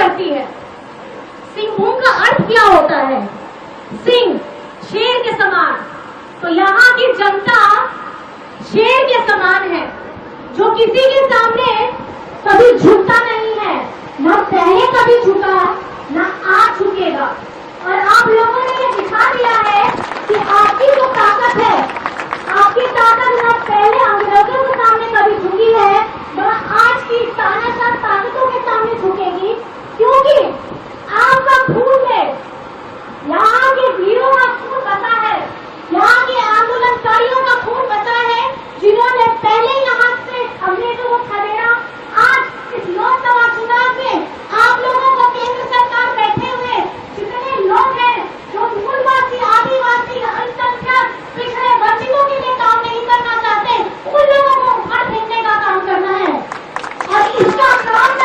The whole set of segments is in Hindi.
करती है। सिंहभूम का अर्थ क्या होता है? सिंह शेर के समान, तो यहाँ की जनता शेर के समान है, जो किसी के सामने कभी झुकता नहीं है, न पहले कभी झुका, न आज झुकेगा। और आप लोगों ने ये दिखा दिया है कि आपकी जो ताकत है, आपकी ताकत न पहले अंग्रेजों के सामने कभी झुकी है, न आज की तानाशाह ताकतों के सामने झुकेगी, क्योंकि आपका खून है, यहाँ के वीरों का खून बचा है, यहाँ के आंदोलनकारियों का खून बचा है, जिन्होंने पहले यहाँ से अंग्रेजों को खदेड़ा। आज इस लोकसभा चुनाव में आप लोगों को केंद्र सरकार बैठे हुए जितने लोग हैं जो मूलवासी, आदिवासी, अल्पसंख्यक, पिछड़े वंचितों के लिए काम नहीं करना चाहते, उन लोगों को उखाड़ फेंकने का काम करना है। और इसका काम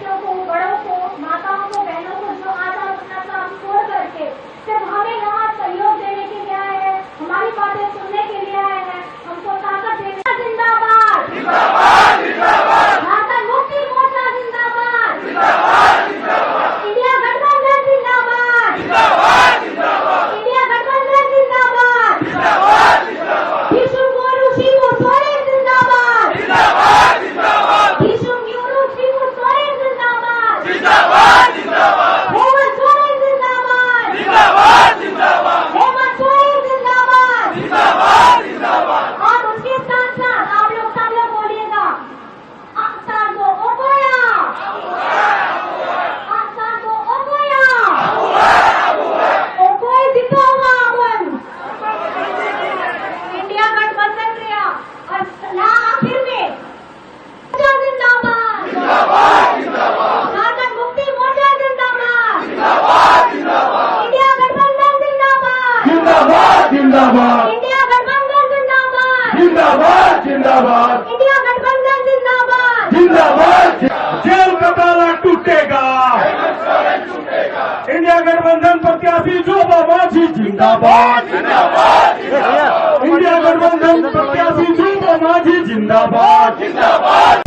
बच्चों को, बड़ों को, माताओं को, बहनों को जो आज अपना काम छोड़ करके सिर्फ हमें यहाँ सहयोग देने के लिए आए हैं, हमारी बातें सुनने के लिए आए हैं, हमको ताकत देने। जिंदाबाद झारखंड मुक्ति मोर्चा जिंदाबाद, इंडिया गठबंधन जिंदाबाद, इंडिया गठबंधन जिंदाबाद, भीष्म गोरू शिवू सोरेन जिंदाबाद, भीष्म गोरू शिवू सोरेन जिंदाबाद, हेमंत सोरेन जिंदाबाद, हेमंत सोरेन जिंदाबाद। और उसके साथ साथ आप लोग सब लोग बोलिएगा, अक्सर को ओकोया, अक्सर को ओकोया, ओकोई जितो हुआ अपन इंडिया गठबंधन गया। और यहाँ आखिर में जिंदाबाद, झारखंड मुक्ति मोर्चा जिंदाबाद, इंडिया गठबंधन जिंदाबाद, जिंदाबाद इंडिया गठबंधन जिंदाबाद, जिंदाबाद इंडिया गठबंधन जिंदाबाद। जिंदाबाद। जेल का ताला टूटेगा, इंडिया गठबंधन प्रत्याशी जोबा माझी जिंदाबाद, इंडिया गठबंधन प्रत्याशी जोबा माझी जिंदाबाद।